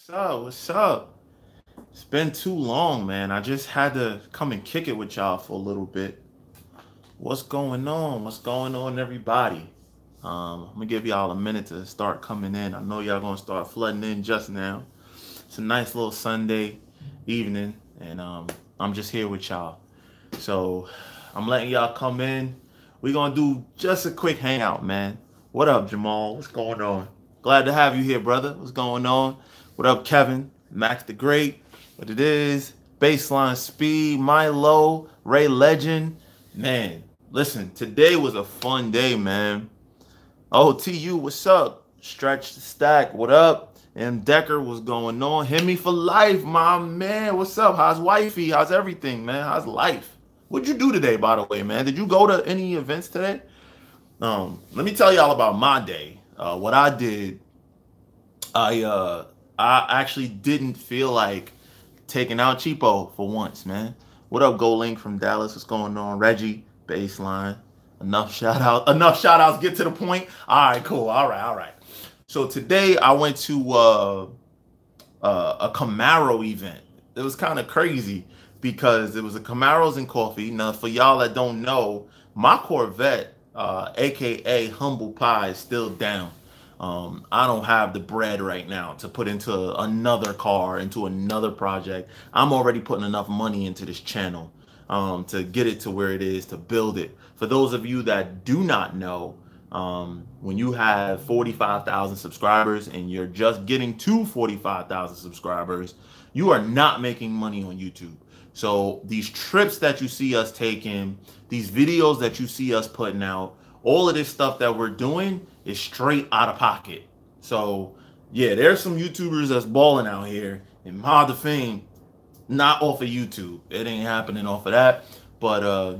What's up? What's up? It's been too long, man. I just had to come and kick it with y'all for a little bit. What's going on? What's going on, everybody? I'm gonna give y'all a minute to start coming in. I know y'all gonna start flooding in just now. It's a nice little Sunday evening, and I'm just here with y'all. So I'm letting y'all come in. We're gonna do just a quick hangout, man. What up, Jamal? What's going on? Glad to have you here, brother. What's going on? What up, Kevin? Max the Great. What it is? Baseline Speed, Milo, Ray Legend. Man, listen, today was a fun day, man. Oh, TU, what's up? Stretch the stack, what up? M. Decker, what's going on? Hit me for life, my man. What's up? How's wifey? How's everything, man? How's life? What'd you do today, by the way, man? Did you go to any events today? Let me tell y'all about my day. What I did, I actually didn't feel like taking out Cheapo for once, man. What up, Go Link from Dallas? What's going on? Reggie, baseline. Enough shout outs. Get to the point. All right, cool. All right. So today I went to a Camaro event. It was kind of crazy because it was a Camaros and coffee. Now, for y'all that don't know, my Corvette, aka Humble Pie, is still down. I don't have the bread right now to put into another car, into another project. I'm already putting enough money into this channel to get it to where it is, to build it. For those of you that do not know, when you have 45,000 subscribers and you're just getting to 45,000 subscribers, you are not making money on YouTube. So these trips that you see us taking, these videos that you see us putting out, all of this stuff that we're doing is straight out of pocket. So yeah, there's some YouTubers that's balling out here, and Mod2Fame not off of YouTube. It ain't happening off of that. But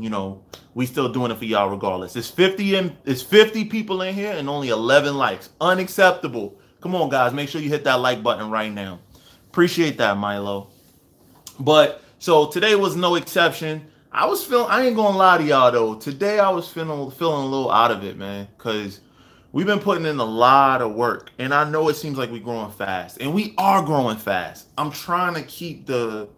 we still doing it for y'all regardless. It's 50 people in here and only 11 likes. Unacceptable. Come on, guys, make sure you hit that like button right now. Appreciate that, Milo. But so today was no exception. I ain't gonna lie to y'all though. Today I was feeling a little out of it, man, because we've been putting in a lot of work. And I know it seems like we're growing fast. And we are growing fast. I'm trying to keep the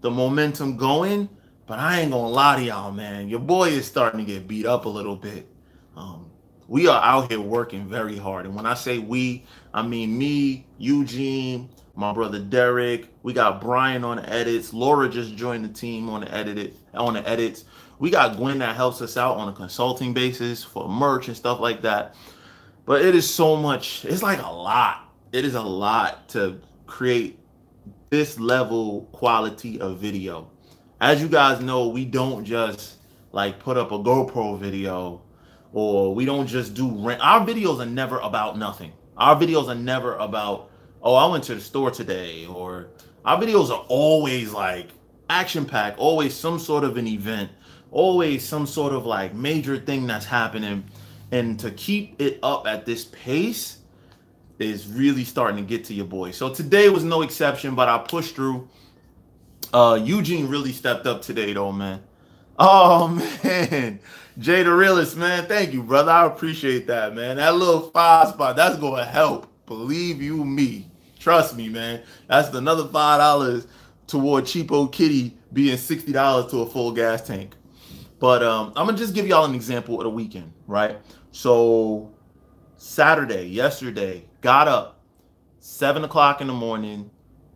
momentum going, but I ain't gonna lie to y'all, man. Your boy is starting to get beat up a little bit. Um, we are out here working very hard. And when I say we, I mean me, Eugene, my brother Derek. We got Brian on the edits. Laura just joined the team on the edits. We got Gwen that helps us out on a consulting basis for merch and stuff like that. But it is so much. It's like a lot. It is a lot to create this level quality of video. As you guys know, we don't just like put up a GoPro video, or we don't just do rent. Our videos are never about nothing. Our videos are never about, oh, I went to the store today, or our videos are always like action packed, always some sort of an event, always some sort of like major thing that's happening. And to keep it up at this pace is really starting to get to your boy. So today was no exception, but I pushed through. Eugene really stepped up today, though, man. Oh man, Jay the realist, man. Thank you, brother. I appreciate that, man. That little 5 spot, that's gonna help. Believe you me. Trust me, man. That's another $5 toward Cheapokitty being $60 to a full gas tank. But I'm gonna just give y'all an example of the weekend, right? So Saturday, yesterday, got up 7 o'clock in the morning,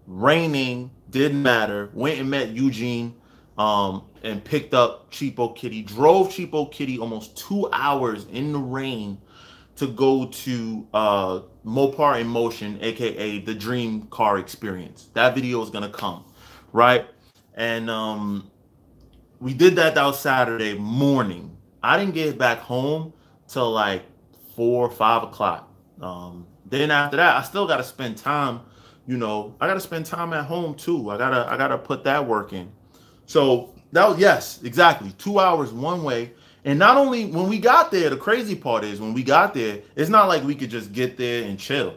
raining, didn't matter. Went and met Eugene, and picked up Cheapokitty. Drove Cheapokitty almost 2 hours in the rain to go to Mopar in Motion, aka the Dream Car Experience. That video is gonna come, right? And we did that. That was Saturday morning. I didn't get back home till like 4 or 5 o'clock. Then after that, I still got to spend time. I got to spend time at home too. I gotta put that work in. So that was, yes, exactly, 2 hours one way. And not only when we got there, the crazy part is when we got there, it's not like we could just get there and chill.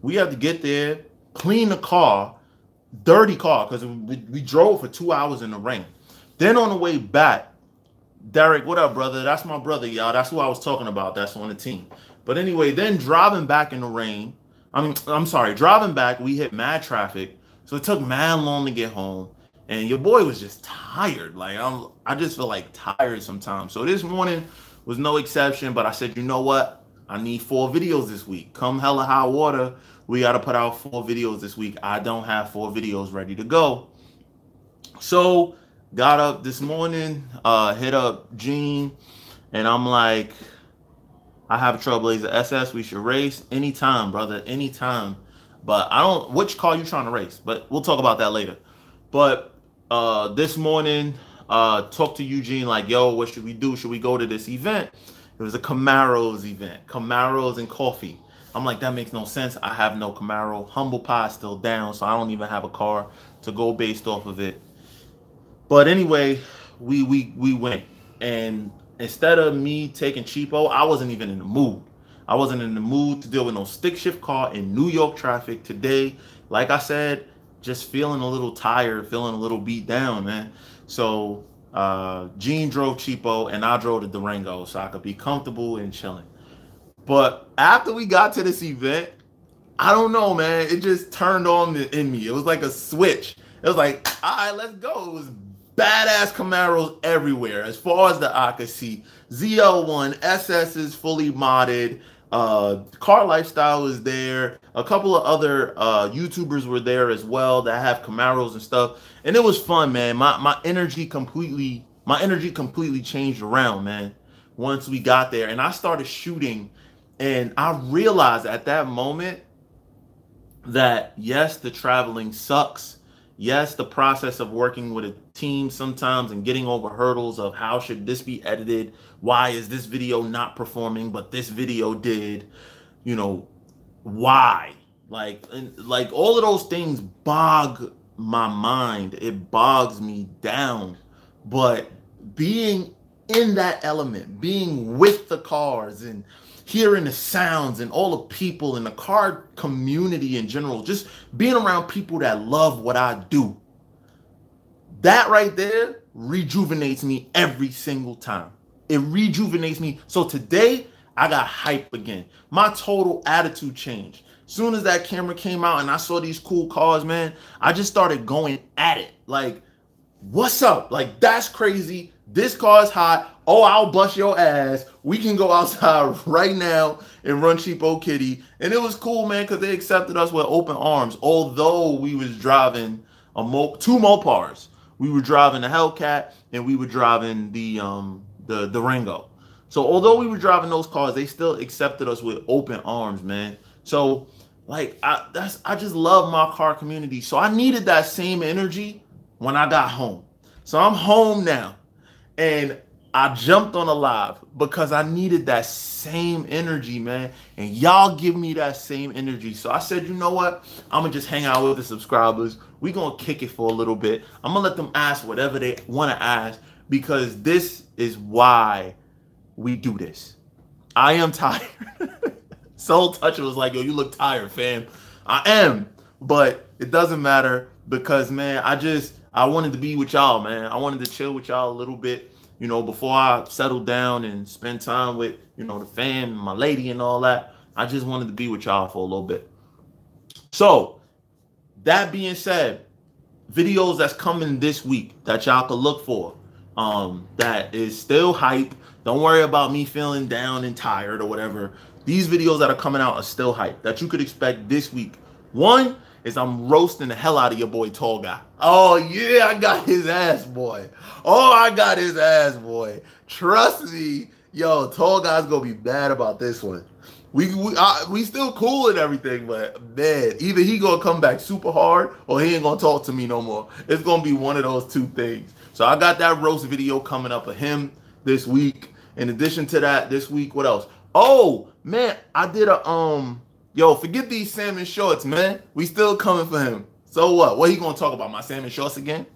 We had to get there, clean the car, dirty car, because we drove for 2 hours in the rain. Then on the way back, Derek, what up, brother? That's my brother, y'all. That's who I was talking about. That's on the team. But anyway, then driving back in the rain, I'm sorry, driving back, we hit mad traffic. So it took mad long to get home. And your boy was just tired. Like I just feel like tired sometimes. So this morning was no exception, but I said, you know what? I need 4 videos this week. Come hella high water, we gotta put out 4 videos this week. I don't have 4 videos ready to go. So got up this morning, hit up Gene, and I'm like, I have a Trailblazer SS. We should race anytime, brother, anytime. But I don't. Which car you trying to race? But we'll talk about that later. But this morning, talked to Eugene like, yo, what should we do? Should we go to this event? It was a Camaros event, Camaros and coffee. I'm like, that makes no sense. I have no Camaro. Humble Pie is still down, so I don't even have a car to go based off of it. But anyway, we went, and instead of me taking cheapo, I wasn't even in the mood. I wasn't in the mood to deal with no stick shift car in New York traffic today. Like I said, just feeling a little tired, feeling a little beat down, man. So Gene drove cheapo, and I drove the Durango, so I could be comfortable and chilling. But after we got to this event, I don't know, man. It just turned on in me. It was like a switch. It was like, all right, let's go. It was badass Camaros everywhere, as far as the eye could see. ZL1, SS is fully modded. Car Lifestyle was there. A couple of other YouTubers were there as well that have Camaros and stuff. And it was fun, man. My energy completely changed around, man, once we got there. And I started shooting, and I realized at that moment that yes, the traveling sucks. Yes, the process of working with a team sometimes and getting over hurdles of how should this be edited? Why is this video not performing, but this video did? You know, why? Like all of those things bog my mind. It bogs me down. But being in that element, being with the cars and hearing the sounds and all the people in the car community in general, just being around people that love what I do, that right there rejuvenates me every single time. It rejuvenates me. So today I got hype again. My total attitude changed. Soon as that camera came out and I saw these cool cars, man, I just started going at it. Like, what's up? Like, that's crazy. This car is hot. Oh, I'll bust your ass. We can go outside right now and run Cheapokitty. And it was cool, man, because they accepted us with open arms. Although we was driving two Mopars. We were driving the Hellcat and we were driving the Durango. So although we were driving those cars, they still accepted us with open arms, man. So like I just love my car community. So I needed that same energy when I got home. So I'm home now. And I jumped on a live because I needed that same energy, man. And y'all give me that same energy. So I said, you know what? I'm going to just hang out with the subscribers. We're going to kick it for a little bit. I'm going to let them ask whatever they want to ask, because this is why we do this. I am tired. Soul Toucher was like, yo, you look tired, fam. I am. But it doesn't matter because, man, I wanted to be with y'all, man. I wanted to chill with y'all a little bit, you know, before I settle down and spend time with, you know, the fam, my lady and all that. I just wanted to be with y'all for a little bit. So, that being said, videos that's coming this week that y'all can look for, that is still hype. Don't worry about me feeling down and tired or whatever. These videos that are coming out are still hype that you could expect this week. One is I'm roasting the hell out of your boy Tall Guy. Oh yeah, I got his ass, boy. Oh, I got his ass, boy. Trust me, yo, Tall Guy's gonna be bad about this one. We still cool and everything, but man, either he gonna come back super hard or he ain't gonna talk to me no more. It's gonna be one of those two things. So I got that roast video coming up of him this week. In addition to that, this week, what else? Oh man, I did a yo, forget these salmon shorts, man. We still coming for him. So what? What he gonna talk about? My salmon shorts again?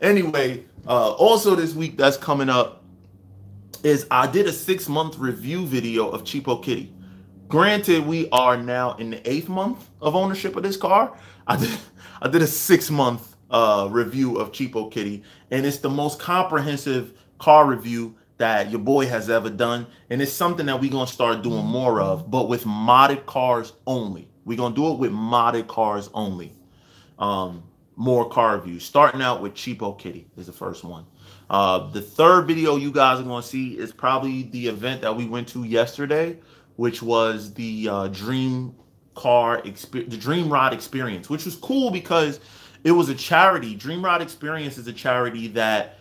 Anyway, also this week that's coming up is I did a 6-month review video of Cheapokitty. Granted, we are now in the 8th month of ownership of this car. I did a 6-month review of Cheapokitty, and it's the most comprehensive car review that your boy has ever done, and it's something that we're gonna start doing more of, but with modded cars only. We're going to do it with modded cars only. More car reviews. Starting out with Cheapokitty is the first one. The third video you guys are going to see is probably the event that we went to yesterday, which was the Dream Ride Experience, which was cool because it was a charity. Dream Ride Experience is a charity that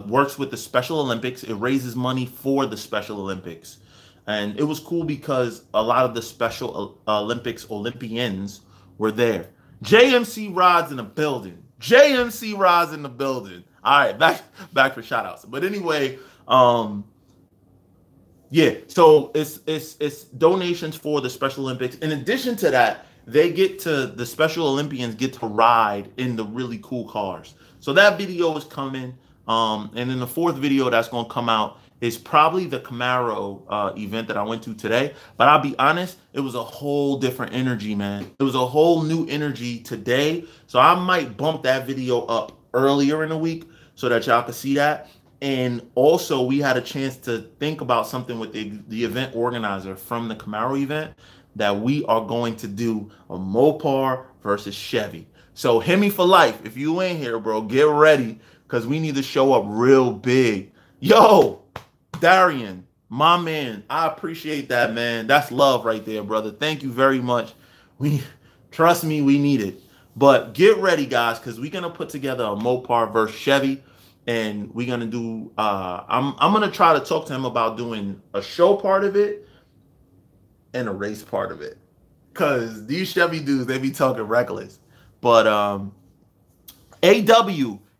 works with the Special Olympics. It raises money for the Special Olympics. And it was cool because a lot of the Special Olympians were there. JMC Rod's in the building. JMC Rod's in the building. All right, back for shout outs. But anyway, yeah, so it's donations for the Special Olympics. In addition to that, the Special Olympians get to ride in the really cool cars. So that video is coming. And then the fourth video that's going to come out is probably the Camaro event that I went to today. But I'll be honest, it was a whole different energy, man. It was a whole new energy today. So I might bump that video up earlier in the week so that y'all can see that. And also, we had a chance to think about something with the event organizer from the Camaro event, that we are going to do a Mopar versus Chevy. So Hemi for life. If you ain't here, bro, get ready, because we need to show up real big. Yo, Darian, my man, I appreciate that, man. That's love right there, brother. Thank you very much. Trust me, we need it. But get ready, guys, because we're going to put together a Mopar versus Chevy. And we're going to do, I'm going to try to talk to him about doing a show part of it and a race part of it. Because these Chevy dudes, they be talking reckless. But AW,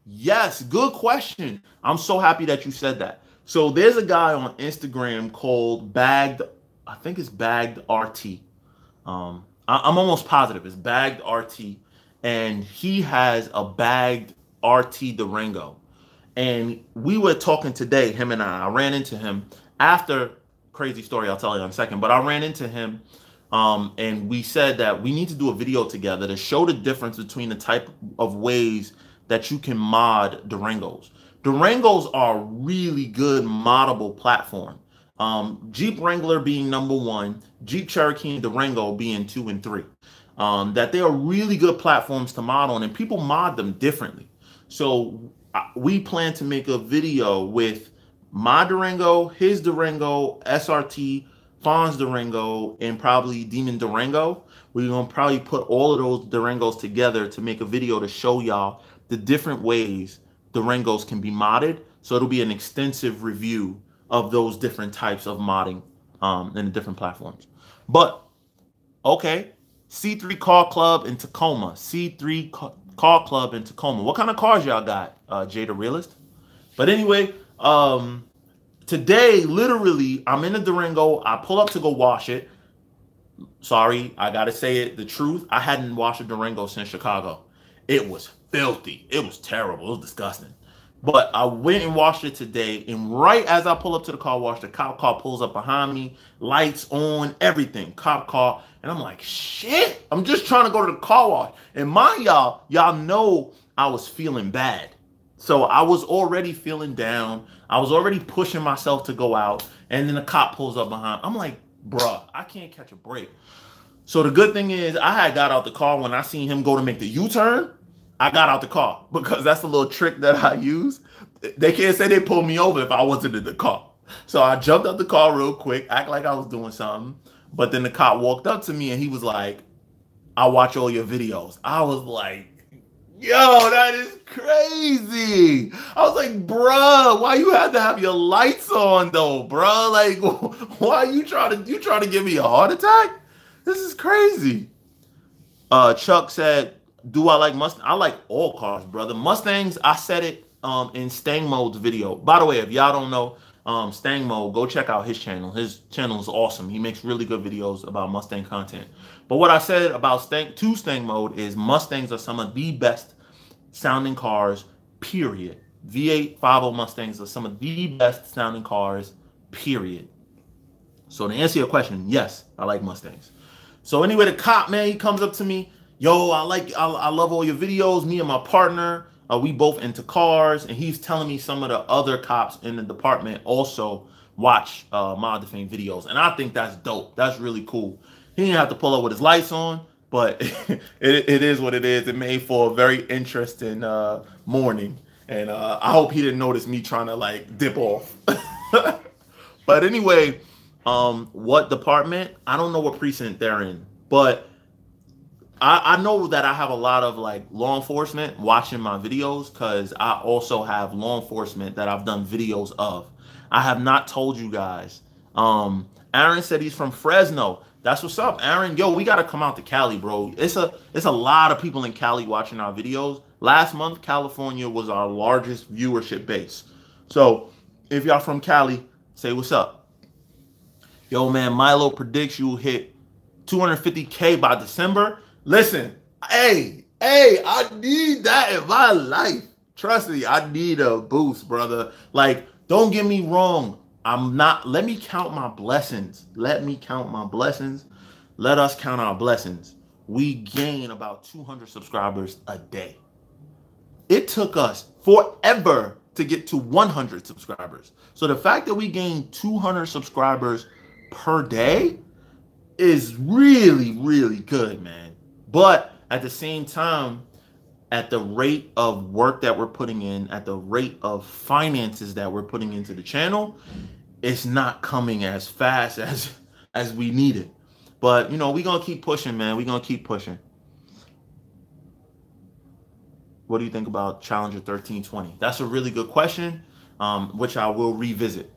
yes, good question. I'm so happy that you said that. So there's a guy on Instagram called Bagged, I think it's Bagged RT. I'm almost positive it's Bagged RT. And he has a Bagged RT Durango. And we were talking today, him and I ran into him after, crazy story I'll tell you in a second, but I ran into him and we said that we need to do a video together to show the difference between the type of ways that you can mod Durangos. Durangos are a really good moddable platform. Jeep Wrangler being number 1, Jeep Cherokee and Durango being 2 and 3. That they are really good platforms to mod on, and people mod them differently. So we plan to make a video with my Durango, his Durango, SRT, Fawn's Durango, and probably Demon Durango. We're going to probably put all of those Durangos together to make a video to show y'all the different ways Durangos can be modded. So it'll be an extensive review of those different types of modding in the different platforms. But, okay, C3 Car Club in Tacoma. C3 Car Club in Tacoma. What kind of cars y'all got, Jay the Realist? But anyway, today, literally, I'm in the Durango. I pull up to go wash it. Sorry, I gotta say it, the truth. I hadn't washed a Durango since Chicago. It was filthy. It was terrible. It was disgusting. But I went and washed it today, and right as I pull up to the car wash, the cop car pulls up behind me, lights on, everything, cop car, and I'm like, shit, I'm just trying to go to the car wash. And mind y'all know I was feeling bad. So I was already feeling down. I was already pushing myself to go out, and then the cop pulls up behind. I'm like, bruh, I can't catch a break. So the good thing is I had got out the car when I seen him go to make the U-turn. I got out the car because that's a little trick that I use. They can't say they pulled me over if I wasn't in the car. So I jumped out the car real quick, act like I was doing something. But then the cop walked up to me and he was like, I watch all your videos. I was like, yo, that is crazy. I was like, bruh, why you had to have your lights on though, bruh? Like, why you trying to give me a heart attack? This is crazy. Chuck said, do I like Mustang? I like all cars, brother. Mustangs, I said it in Stang Mode's video. By the way, if y'all don't know Stang Mode, go check out his channel. His channel is awesome. He makes really good videos about Mustang content. But what I said about Stang Mode is Mustangs are some of the best sounding cars, period. V8 50 Mustangs are some of the best sounding cars, period. So to answer your question, yes, I like Mustangs. So anyway, the cop, man, he comes up to me. Yo, I love all your videos. Me and my partner, we both into cars. And he's telling me some of the other cops in the department also watch Mod2Fame videos. And I think that's dope. That's really cool. He didn't have to pull up with his lights on, but it is what it is. It made for a very interesting morning. And I hope he didn't notice me trying to like dip off. But anyway, what department? I don't know what precinct they're in, but I know that I have a lot of like law enforcement watching my videos because I also have law enforcement that I've done videos of. I have not told you guys. Aaron said he's from Fresno. That's what's up, Aaron. Yo, we gotta come out to Cali, bro. It's a lot of people in Cali watching our videos. Last month, California was our largest viewership base. So if y'all from Cali, say what's up. Yo, man, Milo predicts you will hit 250K by December. Listen, hey, I need that in my life. Trust me, I need a boost, brother. Like, don't get me wrong. Let me count my blessings. Let me count my blessings. Let us count our blessings. We gain about 200 subscribers a day. It took us forever to get to 100 subscribers. So the fact that we gained 200 subscribers per day is really, really good, man. But at the same time, at the rate of work that we're putting in, at the rate of finances that we're putting into the channel, it's not coming as fast as we need it. But, you know, we're going to keep pushing, man. We're going to keep pushing. What do you think about Challenger 1320? That's a really good question, which I will revisit.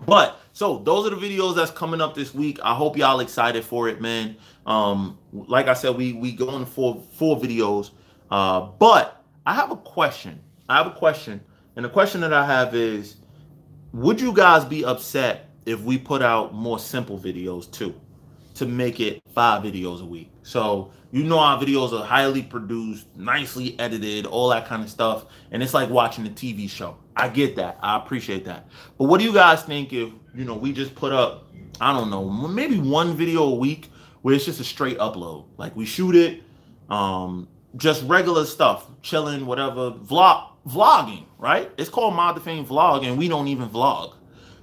But so those are the videos that's coming up this week. I hope y'all excited for it, man. Like I said, we going for 4 videos. But I have a question. And the question that I have is, would you guys be upset if we put out more simple videos too, to make it 5 videos a week? So you know our videos are highly produced, nicely edited, all that kind of stuff. And it's like watching a TV show. I get that. I appreciate that. But what do you guys think if, you know, we just put up, I don't know, maybe 1 video a week where it's just a straight upload? Like we shoot it, just regular stuff, chilling, whatever, vlogging, right? It's called Mod2Fame vlog, and we don't even vlog.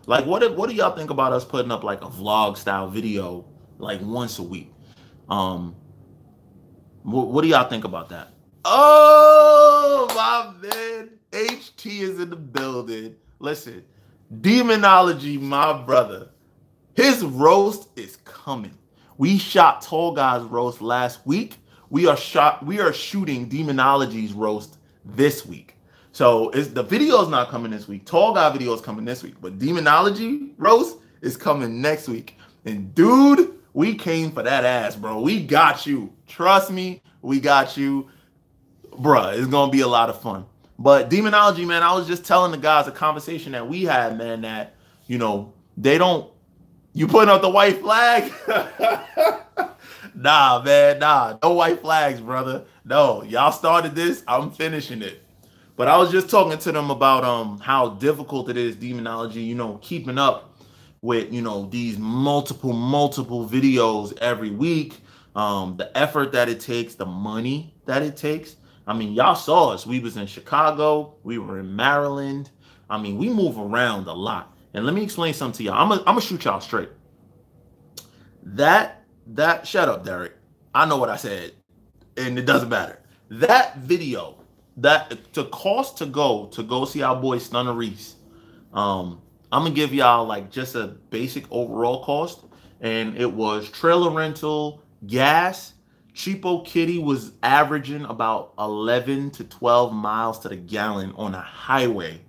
Like, what do y'all think about us putting up like a vlog style video like once a week? What do y'all think about that? Oh, my man, HT is in the building. Listen, Demonology, my brother, his roast is coming. We shot Tall Guy's roast last week. We are shooting Demonology's roast this week. So the video is not coming this week. Tall Guy video is coming this week, but Demonology roast is coming next week. And dude, we came for that ass, bro. We got you. Trust me, we got you. Bruh, it's gonna be a lot of fun. But Demonology, man, I was just telling the guys a conversation that we had, man, that, you know, you putting up the white flag? Nah, man, nah. No white flags, brother. No, y'all started this. I'm finishing it. But I was just talking to them about how difficult it is, Demonology, you know, keeping up with, you know, these multiple videos every week. The effort that it takes, the money that it takes. I mean, y'all saw us. We was in Chicago. We were in Maryland. I mean, we move around a lot. And let me explain something to y'all. I'm gonna shoot y'all straight. Shut up, Derek. I know what I said, and it doesn't matter. That video, the cost to go see our boy Stunner Reese, I'm gonna give y'all like just a basic overall cost, and it was trailer rental, gas. Cheapokitty was averaging about 11 to 12 miles to the gallon on a highway,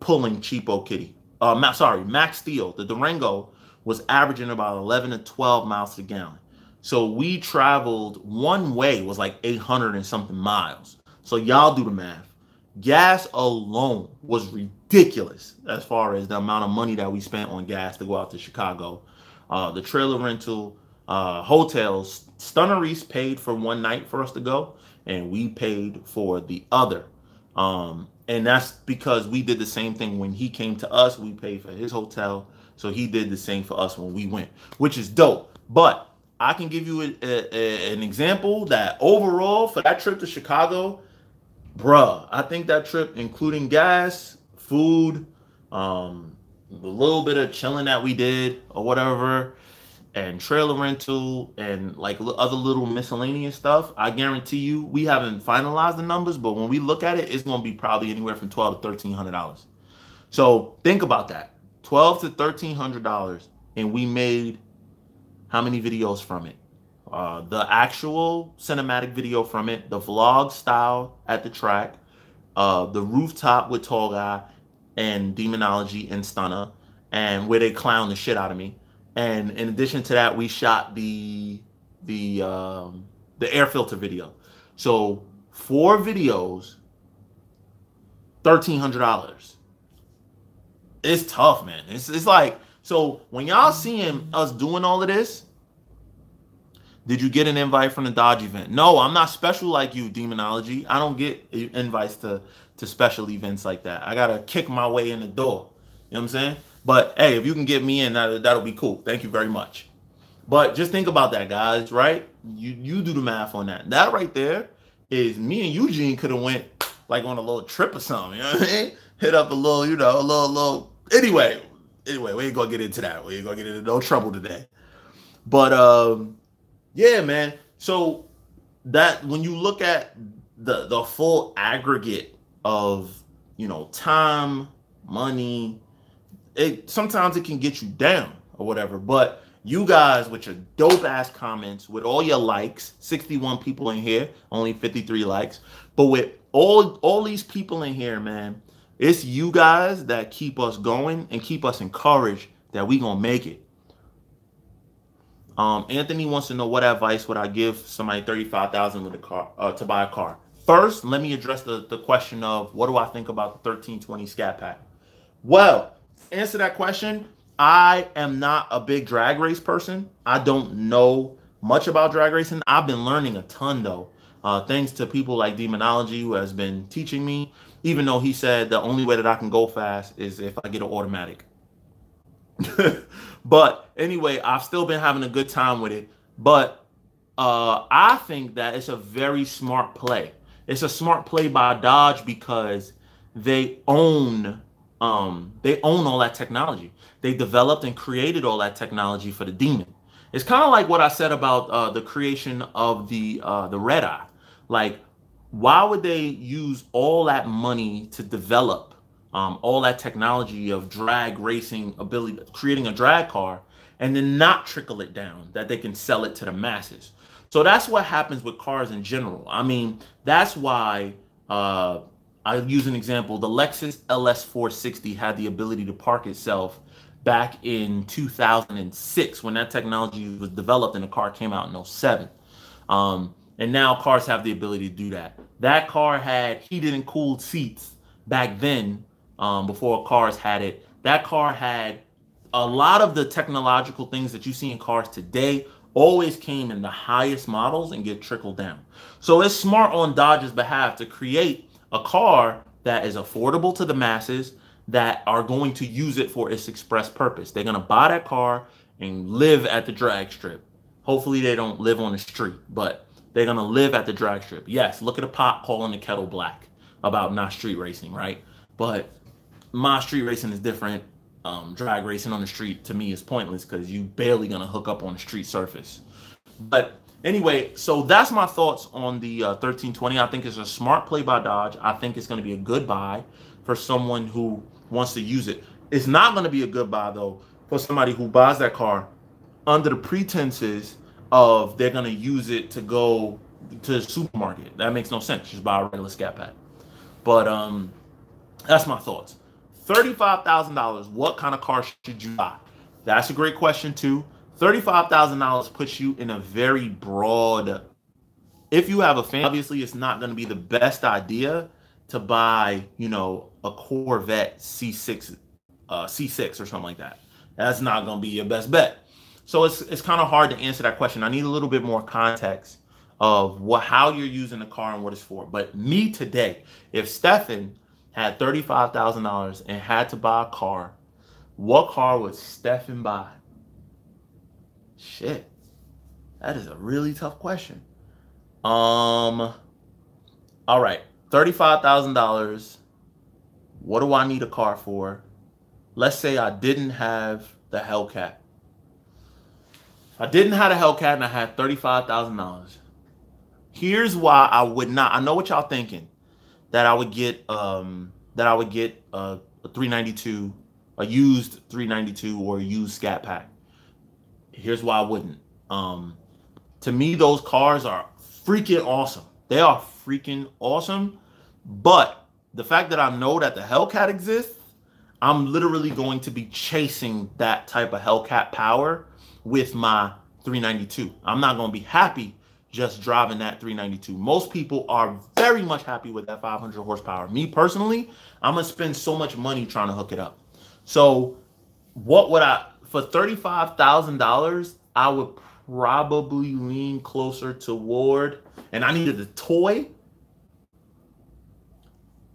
pulling Cheapokitty. Maxsteel, the Durango, was averaging about 11 to 12 miles to the gallon. So we traveled one way was like 800 and something miles. So y'all do the math. Gas alone was ridiculous as far as the amount of money that we spent on gas to go out to Chicago. The trailer rental, hotels. Stunner Reese paid for one night for us to go, and we paid for the other. And that's because we did the same thing when he came to us. We paid for his hotel, so he did the same for us when we went, which is dope. But I can give you an example that overall for that trip to Chicago, bruh, I think that trip, including gas, food, a little bit of chilling that we did or whatever, and trailer rental and like other little miscellaneous stuff, I guarantee you we haven't finalized the numbers, but when we look at it, it's going to be probably anywhere from $1,200 to $1,300. So think about that, $1,200 to $1,300, and we made how many videos from it? The actual cinematic video from it, the vlog style at the track, the rooftop with Tall Guy and Demonology and Stunner, and where they clown the shit out of me. And in addition to that, we shot the air filter video. So 4 videos, $1,300. It's tough, man. It's like, so when y'all seeing us doing all of this, did you get an invite from the Dodge event? No, I'm not special like you, Demonology. I don't get invites to special events like that. I gotta kick my way in the door. You know what I'm saying? But hey, if you can get me in, that'll be cool. Thank you very much. But just think about that, guys, right? You do the math on that. That right there is me and Eugene could have went like on a little trip or something. You know what I mean? Hit up a little, you know, a little. Anyway, we ain't gonna get into that. We ain't gonna get into no trouble today. But yeah, man. So that when you look at the full aggregate of, you know, time, money, sometimes it can get you down or whatever. But you guys with your dope ass comments, with all your likes, 61 people in here, only 53 likes. But with all these people in here, man, it's you guys that keep us going and keep us encouraged that we gonna make it. Anthony wants to know, what advice would I give somebody $35,000 with a car to buy a car? First, let me address the question of what do I think about the 1320 Scat Pack. Well, to answer that question, I am not a big drag race person. I don't know much about drag racing. I've been learning a ton though, thanks to people like Demonology who has been teaching me. Even though he said the only way that I can go fast is if I get an automatic. But anyway, I've still been having a good time with it. But I think that it's a very smart play. It's a smart play by Dodge because they own all that technology. They developed and created all that technology for the Demon. It's kind of like what I said about the creation of the Red Eye. Like, why would they use all that money to develop all that technology of drag racing ability, creating a drag car, and then not trickle it down that they can sell it to the masses? So that's what happens with cars in general. I mean, that's why I use an example. The Lexus LS460 had the ability to park itself back in 2006 when that technology was developed and the car came out in 07. And now cars have the ability to do that. That car had heated and cooled seats back then, before cars had it. That car had a lot of the technological things that you see in cars today always came in the highest models and get trickled down. So it's smart on Dodge's behalf to create a car that is affordable to the masses that are going to use it for its express purpose. They're going to buy that car and live at the drag strip. Hopefully they don't live on the street, but they're going to live at the drag strip. Yes, look at a pot calling the kettle black about not street racing, right? But my street racing is different. Drag racing on the street to me is pointless because you barely gonna hook up on the street surface. But anyway, so that's my thoughts on the 1320. I think it's a smart play by Dodge. I think it's gonna be a good buy for someone who wants to use it. It's not gonna be a good buy though for somebody who buys that car under the pretenses of they're gonna use it to go to the supermarket. That makes no sense. Just buy a regular Scat Pack. But that's my thoughts. $35,000, what kind of car should you buy? That's a great question too. $35,000 puts you in a very broad. If you have a family, obviously it's not going to be the best idea to buy, you know, a Corvette C6 or something like that. That's not going to be your best bet. So it's kind of hard to answer that question. I need a little bit more context of how you're using the car and what it's for. But me today, if Stefan had $35,000 and had to buy a car, what car would Stefan buy? Shit, that is a really tough question. All right, $35,000. What do I need a car for? Let's say I didn't have the Hellcat. If I didn't have a Hellcat and I had $35,000, here's why I would not. I know what y'all thinking. That I would get a 392, a used 392 or a used Scat Pack. Here's why I wouldn't. To me, those cars are freaking awesome. They are freaking awesome. But the fact that I know that the Hellcat exists, I'm literally going to be chasing that type of Hellcat power with my 392. I'm not going to be happy just driving that 392. Most people are very much happy with that 500 horsepower. Me personally, I'm going to spend so much money trying to hook it up. So what would for $35,000, I would probably lean closer toward, and I needed a toy.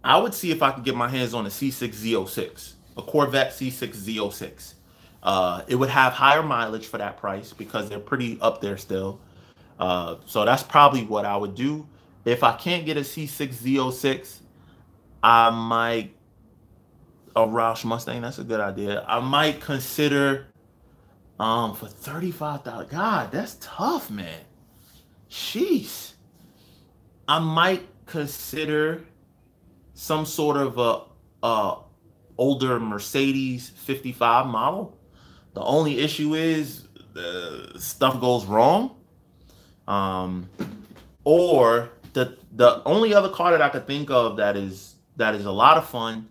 I would see if I could get my hands on a C6 Z06, a Corvette C6 Z06. It would have higher mileage for that price because they're pretty up there still. So that's probably what I would do. If I can't get a C6 Z06, I might, a Roush Mustang, that's a good idea. I might consider, for $35,000, God, that's tough, man. Jeez. I might consider some sort of a older Mercedes 55 model. The only issue is stuff goes wrong. Or the only other car that I could think of that is a lot of fun,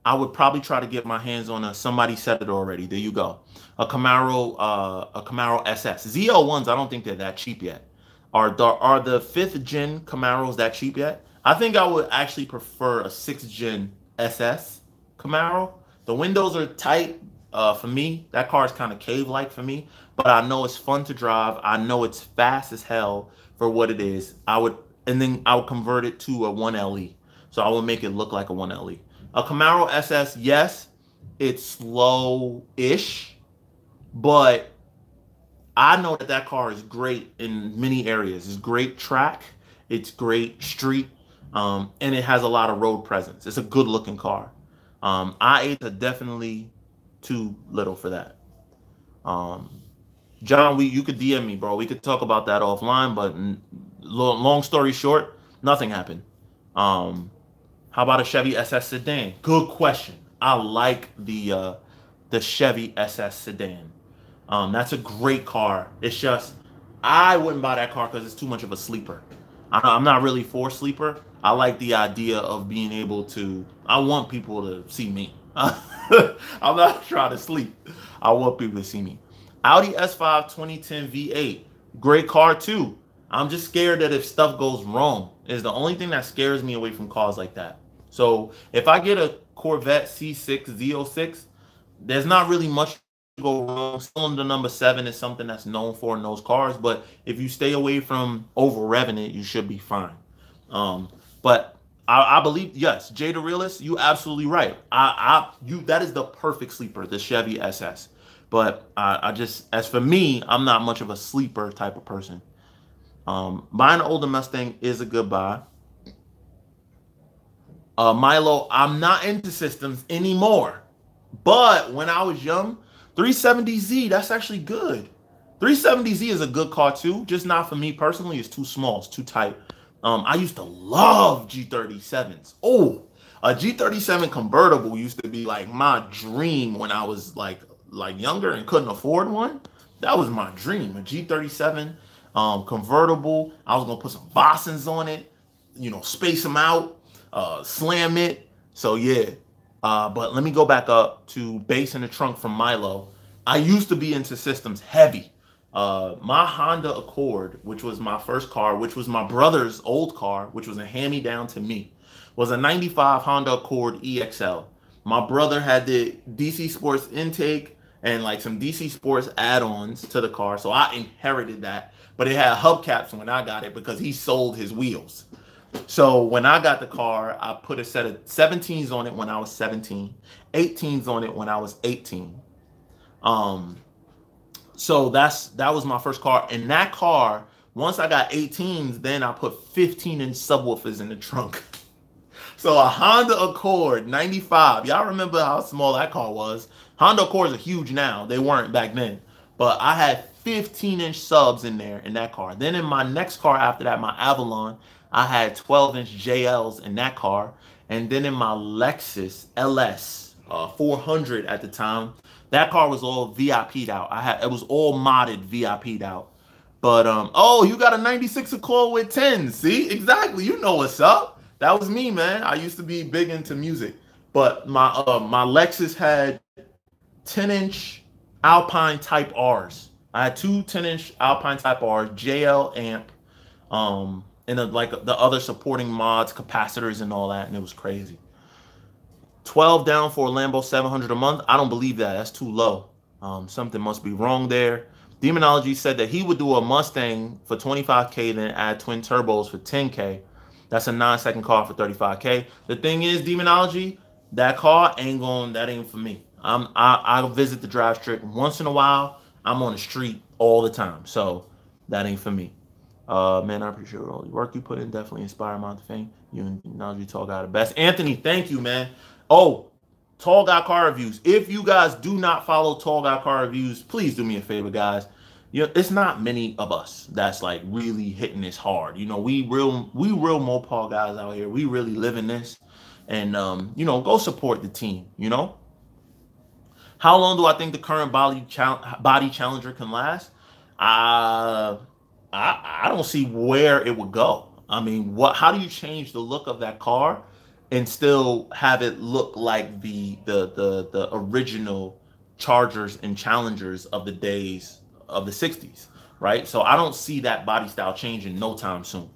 I would probably try to get my hands on somebody said it already. There you go. A Camaro SS. ZL1s, I don't think they're that cheap yet. Are the 5th gen Camaros that cheap yet? I think I would actually prefer a 6th gen SS Camaro. The windows are tight for me. That car is kind of cave-like for me, but I know it's fun to drive. I know it's fast as hell for what it is. Then I would convert it to a 1LE. So I would make it look like a 1LE. A Camaro SS, yes, it's slow-ish, but I know that car is great in many areas. It's great track, it's great street, and it has a lot of road presence. It's a good-looking car. I8s are definitely too little for that. John, you could DM me, bro. We could talk about that offline, but long story short, nothing happened. How about a Chevy SS sedan? Good question. I like the Chevy SS sedan. That's a great car. It's just, I wouldn't buy that car because it's too much of a sleeper. I'm not really for sleeper. I like the idea of being able to, I want people to see me. I'm not trying to sleep. I want people to see me. Audi S5 2010 V8. Great car too. I'm just scared that if stuff goes wrong, is the only thing that scares me away from cars like that. So if I get a Corvette C6 Z06, there's not really much to go wrong. Cylinder number 7 is something that's known for in those cars, but if you stay away from over revving it, you should be fine. But I believe, yes, Jay the Realist, you absolutely right. That is the perfect sleeper, the Chevy SS. But I just, as for me, I'm not much of a sleeper type of person. Buying an older Mustang is a good buy. Milo, I'm not into systems anymore. But when I was young, 370Z, that's actually good. 370Z is a good car too, just not for me personally. It's too small, it's too tight. I used to love G37s. Oh, a G37 convertible used to be like my dream when I was like younger and couldn't afford one. That was my dream, a G37 convertible. I was gonna put some Bossons on it, space them out, slam it. So yeah, but let me go back up to bass in the trunk from Milo. I used to be into systems heavy. My Honda Accord, which was my first car, which was my brother's old car, which was a hand-me-down to me, was a 95 Honda Accord EXL. My brother had the DC Sports intake and like some DC Sports add-ons to the car, so I inherited that. But it had hubcaps when I got it because he sold his wheels. So when I got the car, I put a set of 17s on it when I was 17, 18s on it when I was 18. So that was my first car. And that car, once I got 18s, then I put 15-inch subwoofers in the trunk. So a Honda Accord 95. Y'all remember how small that car was? Honda Accords are huge now. They weren't back then. But I had 15-inch subs in there in that car. Then in my next car after that, my Avalon, I had 12-inch JLs in that car. And then in my Lexus LS 400 at the time, that car was all VIP'd out. It was all modded VIP'd out. But oh, you got a 96 Accord with 10. See? Exactly. You know what's up. That was me, man. I used to be big into music. But my Lexus had 10-inch Alpine Type R's. I had two 10-inch Alpine Type R's, JL amp, and like the other supporting mods, capacitors, and all that, and it was crazy. 12 down for a Lambo 700 a month. I don't believe that. That's too low. Something must be wrong there. Demonology said that he would do a Mustang for 25K, then add twin turbos for 10K. That's a 9-second car for 35K. The thing is, Demonology, that car that ain't for me. I'll visit the drive strip once in a while. I'm on the street all the time, so that ain't for me. Man, I appreciate all the work you put in. Definitely inspire Mod2Fame. You and Demonology Tall Guy the best. Anthony, thank you, man. Oh, Tall Guy Car Reviews. If you guys do not follow Tall Guy Car Reviews, please do me a favor, guys. You know, it's not many of us that's like really hitting this hard. You know, we real Mopar guys out here. We really live in this, and you know, go support the team. You know, how long do I think the current body Challenger can last? I don't see where it would go. I mean, how do you change the look of that car and still have it look like the original Chargers and Challengers of the days of the 60s, right? So I don't see that body style changing no time soon.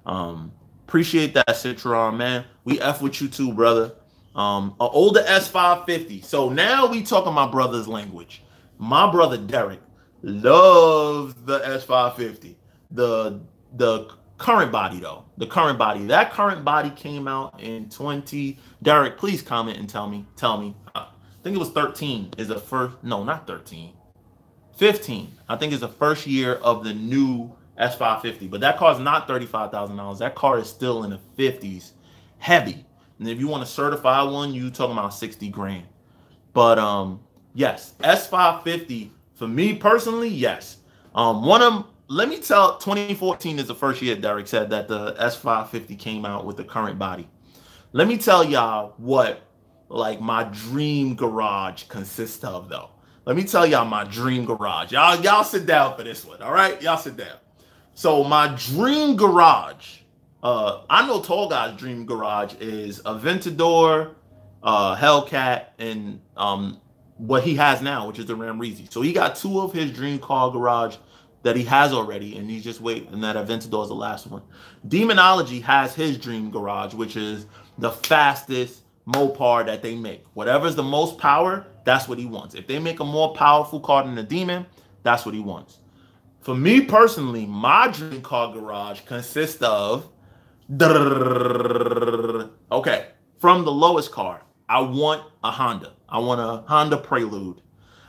Appreciate that, Citron, man. We F with you too, brother. An older S550. So now we talking my brother's language. My brother Derek loves the S550. The current body though. The current body. That current body came out in 20. Derek, please comment and tell me. I think it was 13 is the first. No, not 13. 15. I think is the first year of the new S550. But that car is not $35,000. That car is still in the 50s. Heavy. And if you want to certify one, you talking about 60 grand. But yes, S550 for me personally, yes. Let me tell, 2014 is the first year Derek said that the S550 came out with the current body. Let me tell y'all what like my dream garage consists of though. Let me tell y'all my dream garage. Y'all sit down for this one, all right? Y'all sit down. So my dream garage, I know Tall Guy's dream garage is a Aventador, Hellcat, and what he has now, which is the Ram Reezy. So he got two of his dream car garage that he has already, and he's just waiting, and that Aventador is the last one. Demonology has his dream garage, which is the fastest Mopar that they make. Whatever's the most power, that's what he wants. If they make a more powerful car than the Demon, that's what he wants. For me personally, my dream car garage consists of okay, from the lowest car, I want a Honda. I want a Honda Prelude.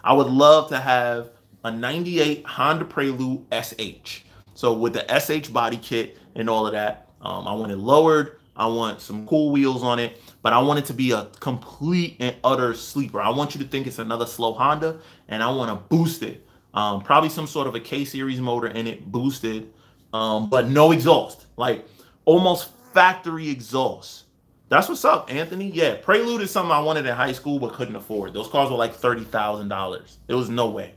I would love to have a 98 Honda Prelude SH. So with the SH body kit and all of that, I want it lowered. I want some cool wheels on it, but I want it to be a complete and utter sleeper. I want you to think it's another slow Honda, and I want to boost it. Probably some sort of a K-series motor in it, boosted, but no exhaust. Like almost factory exhaust. That's what's up, Anthony. Yeah, Prelude is something I wanted in high school but couldn't afford. Those cars were like $30,000. There was no way.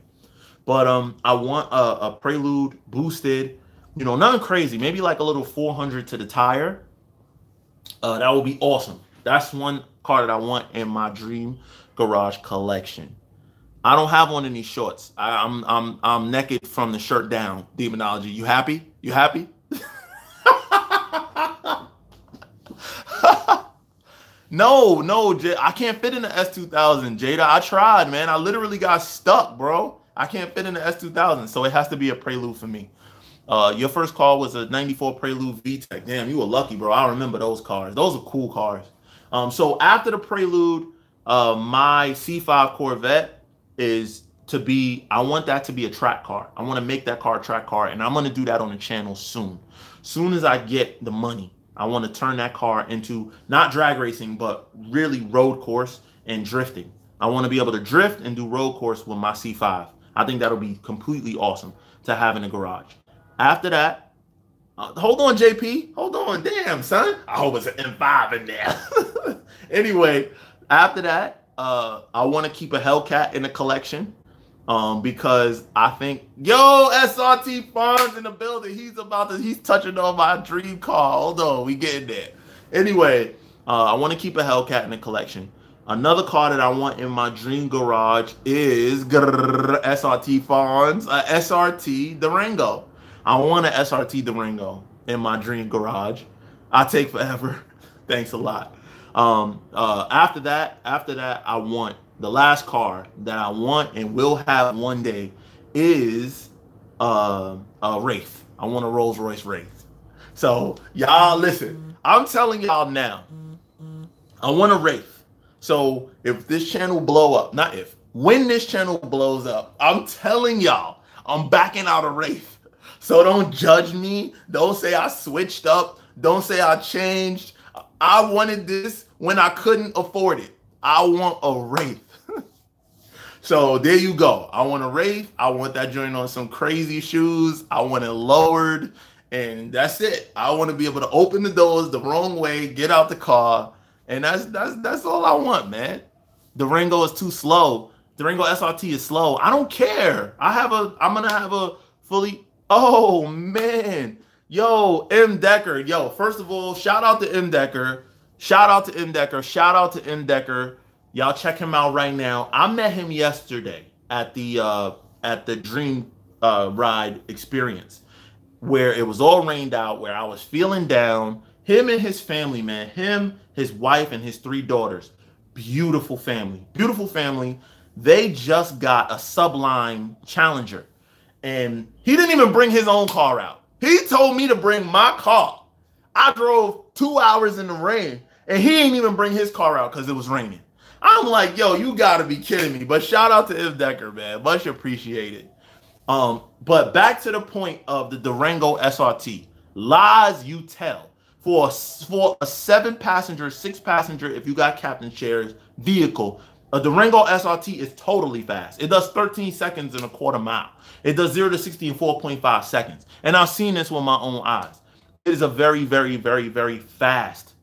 But I want a Prelude boosted, you know, nothing crazy. Maybe like a little 400 to the tire. That would be awesome. That's one car that I want in my dream garage collection. I don't have one in these shorts. I'm naked from the shirt down. Demonology. You happy? You happy? No, I can't fit in the S2000, Jada. I tried, man. I literally got stuck, bro. I can't fit in the S2000, so it has to be a Prelude for me. Your first car was a 94 Prelude VTEC. Damn, you were lucky, bro. I remember those cars. Those are cool cars. So after the Prelude, my C5 Corvette is to be, I want that to be a track car. I want to make that car a track car, and I'm going to do that on the channel soon. Soon as I get the money, I want to turn that car into not drag racing, but really road course and drifting. I want to be able to drift and do road course with my C5. I think that'll be completely awesome to have in a garage. After that, hold on, JP. Hold on. Damn, son. I hope it's an M5 in there. Anyway, after that, I want to keep a Hellcat in the collection. Because I think, yo, SRT Farms in the building. He's touching on my dream car. Hold on, we getting there. Anyway, I want to keep a Hellcat in the collection. Another car that I want in my dream garage is SRT Farms, a SRT Durango. I want an SRT Durango in my dream garage. I take forever. Thanks a lot. After that, I want the last car that I want and will have one day is a Wraith. I want a Rolls Royce Wraith. So y'all listen, I'm telling y'all now, I want a Wraith. So if this channel blow up, not if, when this channel blows up, I'm telling y'all, I'm backing out a Wraith. So don't judge me. Don't say I switched up. Don't say I changed. I wanted this when I couldn't afford it. I want a Wraith. So there you go. I want a Wraith. I want that joint on some crazy shoes. I want it lowered. And that's it. I want to be able to open the doors the wrong way, get out the car. And that's all I want, man. Durango is too slow. Durango SRT is slow. I don't care. I'm gonna have a fully. Oh man. Yo, M Decker. Yo, first of all, shout out to M Decker. Shout out to M Decker. Shout out to M Decker. Y'all check him out right now. I met him yesterday at the Dream Ride experience, where it was all rained out, where I was feeling down. Him and his family, man. Him, his wife, and his 3 daughters. Beautiful family. Beautiful family. They just got a Sublime Challenger. And he didn't even bring his own car out. He told me to bring my car. I drove 2 hours in the rain, and he didn't even bring his car out because it was raining. I'm like, yo, you gotta be kidding me. But shout out to M Decker, man. Much appreciated. But back to the point of the Durango SRT. Lies you tell. For a 7-passenger, 6-passenger, if you got captain chairs, vehicle, a Durango SRT is totally fast. It does 13 seconds in a quarter mile. It does 0 to 60 in 4.5 seconds. And I've seen this with my own eyes. It is a very, very, very, very fast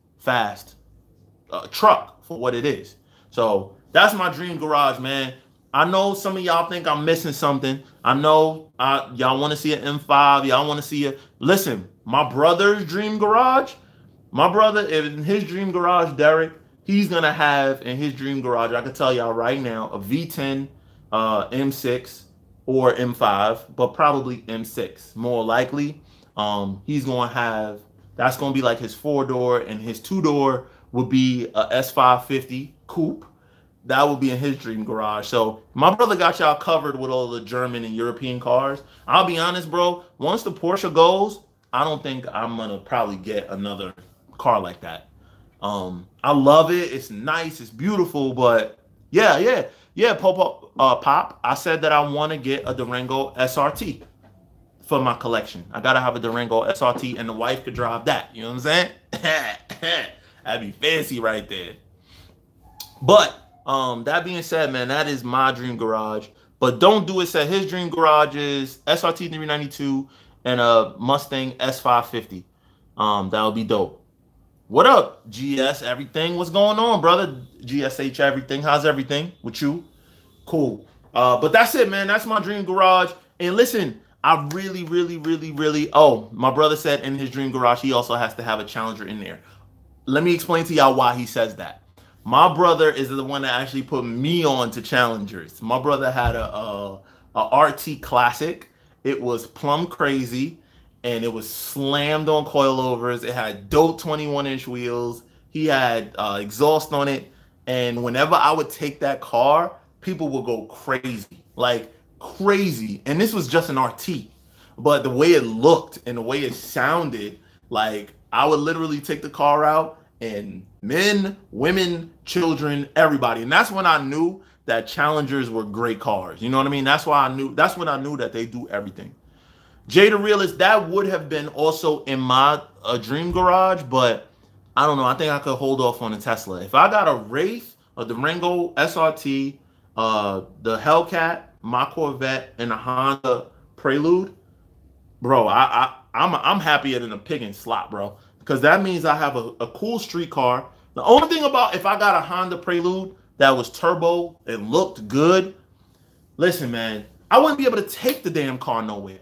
truck for what it is. So that's my dream garage, man. I know some of y'all think I'm missing something. I know y'all want to see an M5. Y'all want to see a... Listen, my brother's dream garage, my brother in his dream garage, Derek, he's going to have in his dream garage, I can tell y'all right now, a V10, M6 or M5, but probably M6, more likely. He's going to have, that's going to be like his 4-door, and his 2-door would be a S550 coupe. That would be in his dream garage. So my brother got y'all covered with all the German and European cars. I'll be honest, bro. Once the Porsche goes, I don't think I'm going to probably get another car like that. I love it. It's nice. It's beautiful. But yeah, Pop. I said that I want to get a Durango SRT for my collection. I got to have a Durango SRT, and the wife could drive that. You know what I'm saying? That'd be fancy right there. But that being said, man, that is my dream garage. But don't do it. Said his dream garage is SRT 392 and a Mustang S550. That would be dope. What up, GS everything? What's going on, brother? GSH everything. How's everything with you? Cool. But that's it, man. That's my dream garage. And listen, I really, oh, my brother said in his dream garage, he also has to have a Challenger in there. Let me explain to y'all why he says that. My brother is the one that actually put me on to Challengers. My brother had a RT Classic. It was plumb crazy, and it was slammed on coilovers. It had dope 21-inch wheels. He had exhaust on it. And whenever I would take that car, people would go crazy, like crazy. And this was just an RT. But the way it looked and the way it sounded, like I would literally take the car out, and men, women, children, everybody. And that's when I knew that Challengers were great cars. You know what I mean? That's when I knew that they do everything. Jay the Realist, that would have been also in my dream garage, but I don't know. I think I could hold off on a Tesla. If I got a Wraith, a Durango SRT, the Hellcat, my Corvette and a Honda Prelude, bro, I'm happier than a pig in slop, bro. Because that means I have a cool street car. The only thing about if I got a Honda Prelude that was turbo and looked good, listen, man, I wouldn't be able to take the damn car nowhere.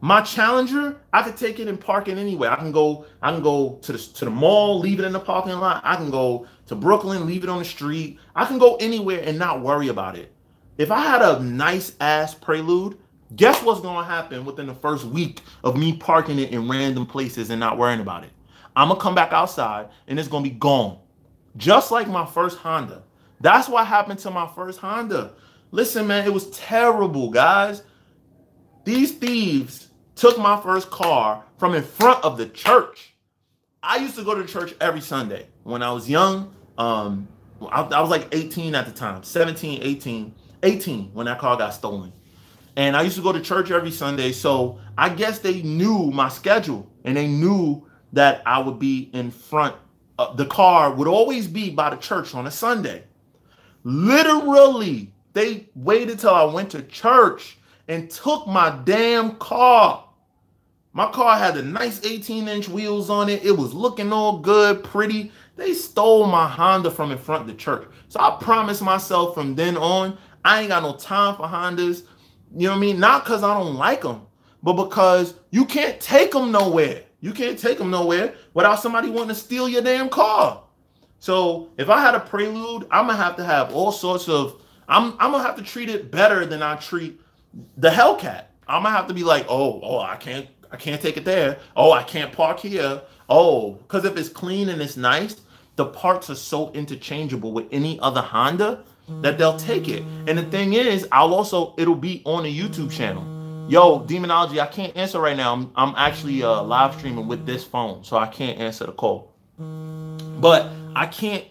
My Challenger, I could take it and park it anywhere. I can go to the mall, leave it in the parking lot. I can go to Brooklyn, leave it on the street. I can go anywhere and not worry about it. If I had a nice ass Prelude, guess what's gonna happen within the first week of me parking it in random places and not worrying about it? I'm gonna come back outside and it's gonna be gone. Just like my first Honda. That's what happened to my first Honda. Listen, man, it was terrible, guys. These thieves took my first car from in front of the church. I used to go to church every Sunday. When I was young, I was like 18 at the time, 17, 18 when that car got stolen. And I used to go to church every Sunday, so I guess they knew my schedule, and they knew that I would be in front. The car would always be by the church on a Sunday. Literally, they waited till I went to church and took my damn car. My car had the nice 18-inch wheels on it. It was looking all good, pretty. They stole my Honda from in front of the church. So I promised myself from then on, I ain't got no time for Hondas. You know what I mean? Not because I don't like them, but because you can't take them nowhere. You can't take them nowhere without somebody wanting to steal your damn car. So if I had a Prelude, I'm going to have all sorts of, I'm going to have to treat it better than I treat the Hellcat. I'm going to have to be like, oh, I can't take it there. Oh, I can't park here. Oh, because if it's clean and it's nice, the parts are so interchangeable with any other Honda that they'll take it. And the thing is, it'll be on a YouTube channel. Yo, Demonology, I can't answer right now. I'm actually live streaming with this phone, so I can't answer the call. But I can't,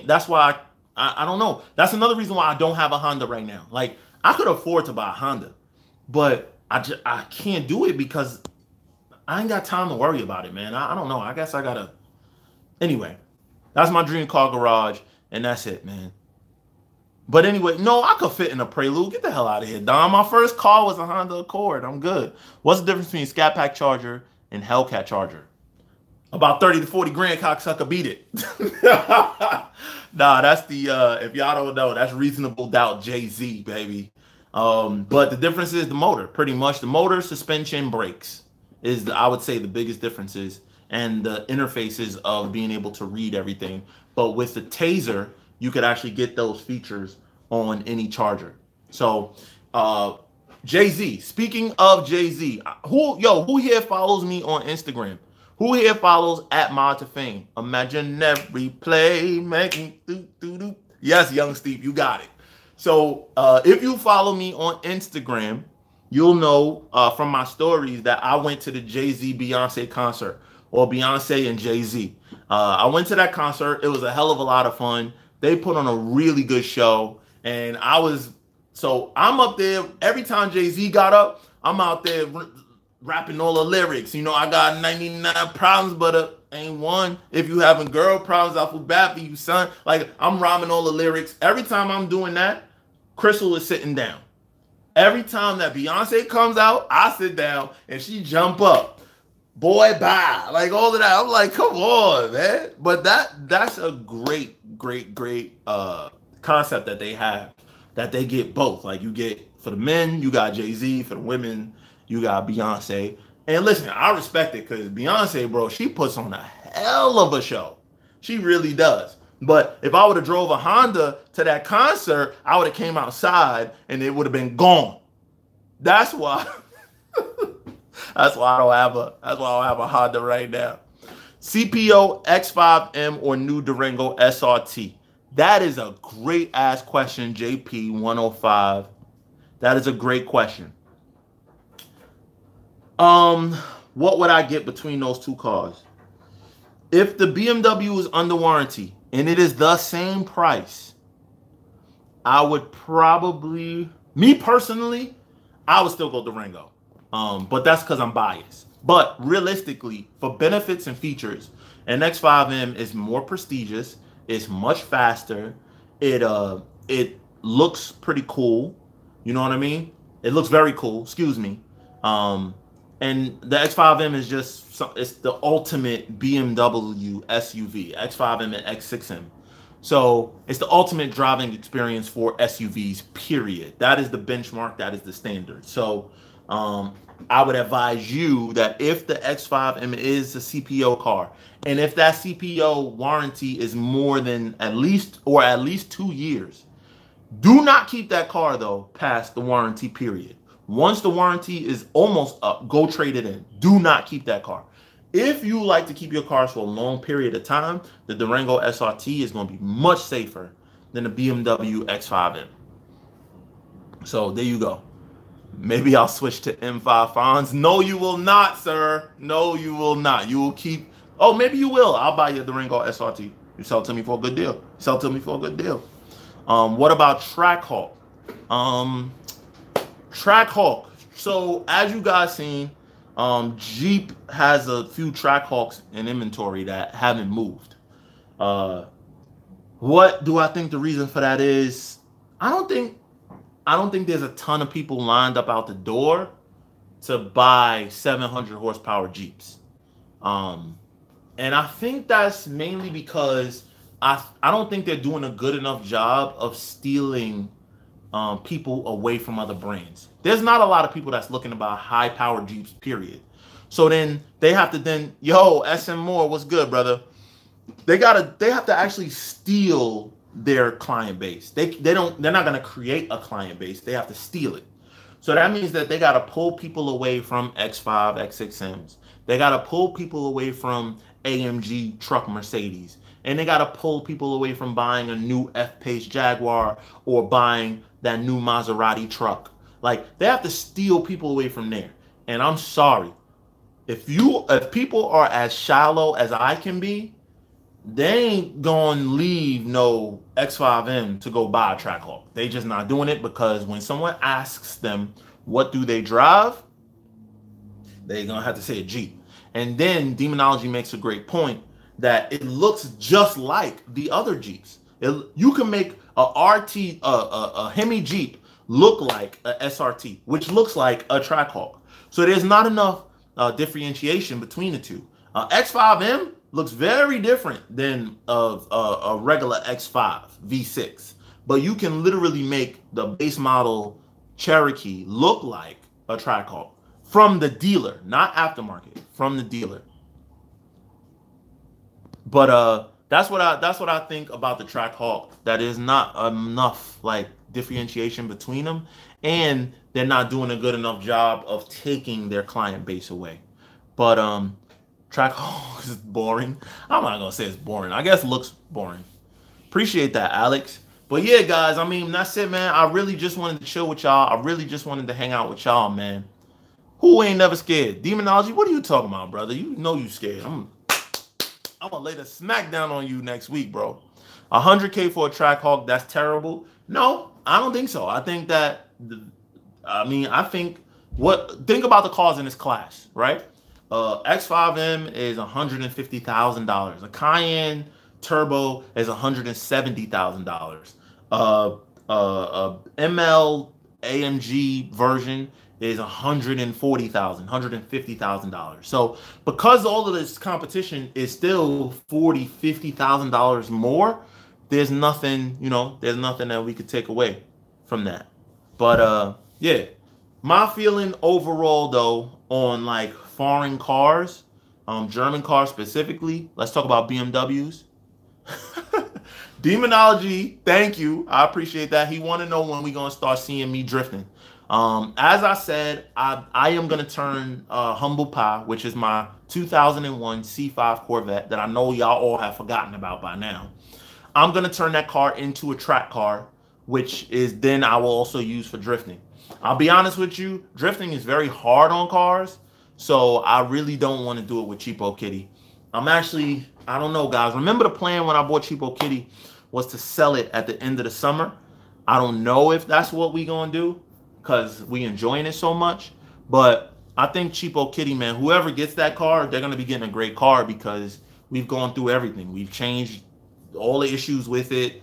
that's why I don't know. That's another reason why I don't have a Honda right now. Like, I could afford to buy a Honda, but I can't do it because I ain't got time to worry about it, man. I don't know. I guess I gotta. Anyway, that's my dream car garage, and that's it, man. But anyway, no, I could fit in a Prelude. Get the hell out of here, Don. My first car was a Honda Accord. I'm good. What's the difference between Scat Pack Charger and Hellcat Charger? About 30 to 40 grand, cocksucker, beat it. Nah, that's the, if y'all don't know, that's Reasonable Doubt Jay-Z, baby. But the difference is the motor, pretty much. The motor, suspension, brakes is, I would say, the biggest differences, and the interfaces of being able to read everything. But with the Taser, you could actually get those features on any Charger. So, Jay-Z, speaking of Jay-Z, who here follows me on Instagram? Who here follows at Mod2Fame? Imaginary play making do. Yes, young Steve, you got it. So if you follow me on Instagram, you'll know from my stories that I went to the Jay-Z Beyonce concert, or Beyonce and Jay-Z. I went to that concert. It was a hell of a lot of fun. They put on a really good show, and I'm up there every time Jay-Z got up. I'm out there rapping all the lyrics. I got 99 problems, but ain't one. If you having girl problems, I feel bad for you, son. Like, I'm rhyming all the lyrics. Every time I'm doing that, Crystal is sitting down. Every time that Beyonce comes out, I sit down and she jump up. Boy, bye. Like, all of that. I'm like, come on, man. But that's a great concept that they have, that they get both. Like, you get, for the men, you got Jay-Z. For the women, you got Beyonce. And listen, I respect it, because Beyonce, bro, she puts on a hell of a show. She really does. But if I would have drove a Honda to that concert, I would have came outside and it would have been gone. That's why. That's why I don't have a Honda right now. CPO X5M or new Durango SRT? That is a great ass question, JP105. That is a great question. What would I get between those two cars? If the BMW is under warranty and it is the same price, I would probably, me personally, I would still go Durango. But that's because I'm biased. But realistically, for benefits and features, an X5M is more prestigious. It's much faster. It looks pretty cool. You know what I mean? It looks very cool. Excuse me. And the X5M is just, it's the ultimate BMW SUV, X5M and X6M. So it's the ultimate driving experience for SUVs, period. That is the benchmark. That is the standard. So I would advise you that if the X5M is a CPO car, and if that CPO warranty is more than at least 2 years, do not keep that car though past the warranty period. Once the warranty is almost up, go trade it in. Do not keep that car. If you like to keep your cars for a long period of time, the Durango SRT is going to be much safer than the BMW X5M. So there you go. Maybe I'll switch to M5 Fonz. No, you will not, sir. No, you will not. You will keep. Oh, maybe you will. I'll buy you the Durango SRT. You sell it to me for a good deal. Sell it to me for a good deal. What about Trackhawk? Trackhawk. So as you guys seen, Jeep has a few Trackhawks in inventory that haven't moved. What do I think the reason for that is? I don't think there's a ton of people lined up out the door to buy 700 horsepower Jeeps. And I think that's mainly because I don't think they're doing a good enough job of stealing people away from other brands. There's not a lot of people that's looking to buy high powered Jeeps, period. So then they have to yo, SM Moore, what's good, brother? They have to actually steal their client base. They're not gonna create a client base. They have to steal it. So that means that they gotta pull people away from X5, X6Ms. They gotta pull people away from AMG truck Mercedes. And they gotta pull people away from buying a new F-Pace Jaguar or buying that new Maserati truck. Like, they have to steal people away from there. And I'm sorry, if people are as shallow as I can be, they ain't gonna leave no X5M to go buy a Trackhawk. They just not doing it, because when someone asks them what do they drive, they're gonna have to say a Jeep. And then Demonology makes a great point that it looks just like the other Jeeps. You can make a Hemi Jeep look like a SRT, which looks like a Trackhawk. So there's not enough differentiation between the two. X5M looks very different than a regular X5 V6, but you can literally make the base model Cherokee look like a Trackhawk from the dealer, not aftermarket, from the dealer. But that's what I think about the Trackhawk. That is not enough like differentiation between them, and they're not doing a good enough job of taking their client base away. But Trackhawk is boring. I'm not gonna say it's boring. I guess it looks boring. Appreciate that, Alex. But yeah, guys, I mean, that's it, man. I really just wanted to chill with y'all. I really just wanted to hang out with y'all, man. Who ain't never scared? Demonology, what are you talking about, brother? You know you scared. I'm gonna lay the smack down on you next week, bro. 100K for a Trackhawk, that's terrible. No, I don't think so. I think that, think about the cars in this class, right? X5M is $150,000. A Cayenne Turbo is $170,000. ML AMG version is $140,000, $150,000. So because all of this competition is still $40,000, $50,000 more, there's nothing that we could take away from that. But yeah, my feeling overall though on like foreign cars, German cars specifically, let's talk about BMWs. Demonology, thank you. I appreciate that. He want to know when we gonna start seeing me drifting. As I said, I am gonna turn Humble Pie, which is my 2001 C5 Corvette that I know y'all all have forgotten about by now. I'm gonna turn that car into a track car, which is then I will also use for drifting. I'll be honest with you, drifting is very hard on cars, so I really don't want to do it with Cheapokitty. I don't know, guys. Remember the plan when I bought Cheapokitty was to sell it at the end of the summer. I don't know if that's what we gonna do because we enjoying it so much. But I think Cheapokitty, man, whoever gets that car, they're gonna be getting a great car because we've gone through everything. We've changed all the issues with it.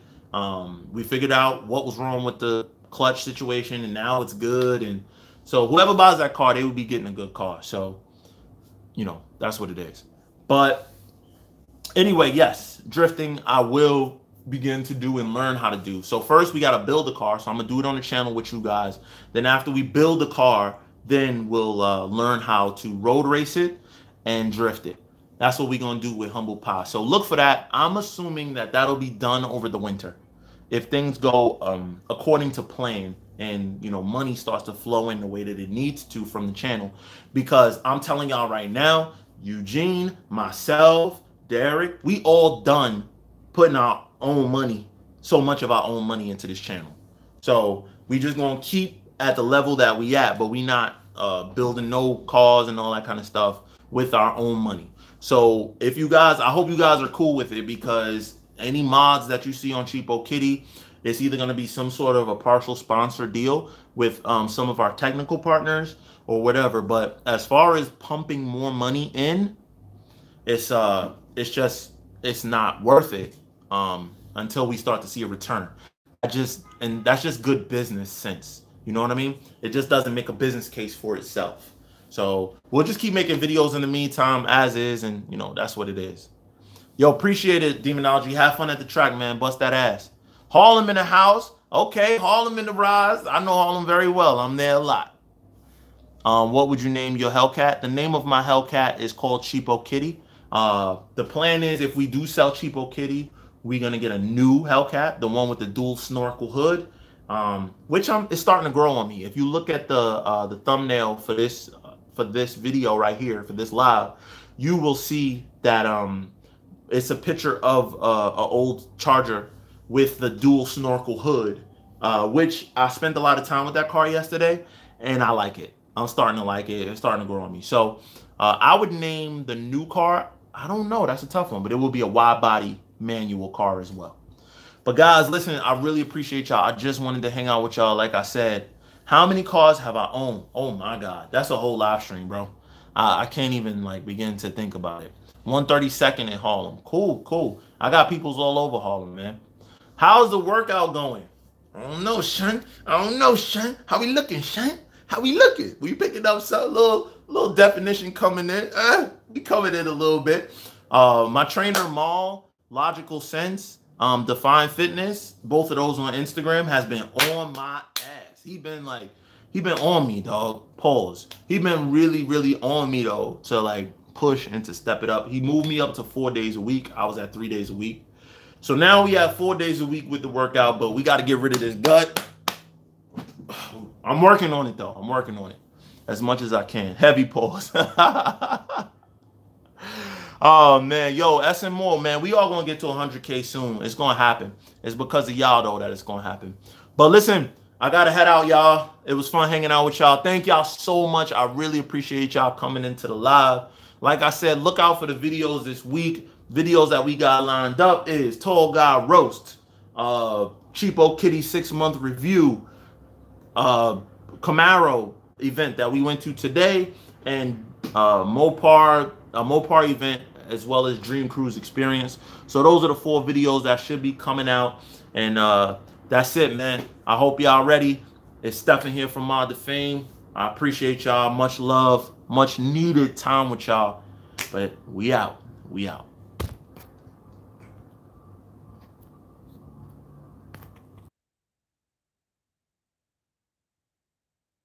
We figured out what was wrong with the clutch situation, and now it's good. And so whoever buys that car, they would be getting a good car. So, you know, that's what it is. But anyway, yes, drifting I will begin to do and learn how to do. So first we got to build the car. So I'm going to do it on the channel with you guys. Then after we build the car, then we'll learn how to road race it and drift it. That's what we're going to do with Humble Pie. So look for that. I'm assuming that that'll be done over the winter. If things go according to plan and, you know, money starts to flow in the way that it needs to from the channel. Because I'm telling y'all right now, Eugene, myself, Derek, we all done putting our own money, so much of our own money into this channel. So we just going to keep at the level that we at, but we not building no cars and all that kind of stuff with our own money. So if you guys, I hope you guys are cool with it, because any mods that you see on Cheapokitty, it's either going to be some sort of a partial sponsor deal with some of our technical partners or whatever. But as far as pumping more money in, it's not worth it until we start to see a return. And that's just good business sense. You know what I mean? It just doesn't make a business case for itself. So we'll just keep making videos in the meantime as is, and you know, that's what it is. Yo, appreciate it, Demonology. Have fun at the track, man. Bust that ass. Harlem in the house. Okay, Harlem in the rise. I know Harlem very well. I'm there a lot. What would you name your Hellcat? The name of my Hellcat is called Cheapokitty. The plan is, if we do sell Cheapokitty, we're gonna get a new Hellcat, the one with the dual snorkel hood, which it's starting to grow on me. If you look at the thumbnail for this video right here, for this live, you will see that it's a picture of an old Charger with the dual snorkel hood, which I spent a lot of time with that car yesterday, and I like it. I'm starting to like it. It's starting to grow on me. So I would name the new car, I don't know, that's a tough one, but it will be a wide-body manual car as well. But guys, listen, I really appreciate y'all. I just wanted to hang out with y'all. Like I said, how many cars have I owned? Oh my God, that's a whole live stream, bro. I can't even like begin to think about it. 132nd in Harlem. Cool. I got peoples all over Harlem, man. How's the workout going? I don't know, Shun. How we looking, Shun? How we looking? We picking up some little definition coming in. We covered it a little bit. My trainer Maul, Logical Sense, Define Fitness, both of those on Instagram, has been on my ass. He been on me, dog. Pause. He been really on me though, to like push and to step it up. He moved me up to 4 days a week. I was at 3 days a week. So now we have 4 days a week with the workout, but we got to get rid of this gut. I'm working on it though. I'm working on it as much as I can. Heavy pause. Oh man, yo, SMO, man, we all gonna get to 100K soon. It's gonna happen. It's because of y'all though that it's gonna happen. But listen, I gotta head out, y'all. It was fun hanging out with y'all. Thank y'all so much. I really appreciate y'all coming into the live. Like I said, look out for the videos this week. Videos that we got lined up is Tall Guy Roast, Cheapokitty 6-month review, Camaro event that we went to today, and Mopar event, as well as Dream Cruise experience. So those are the 4 videos that should be coming out. And that's it, man. I hope y'all ready. It's Stephen here from Mod2Fame. I appreciate y'all. Much love, much needed time with y'all. But we out.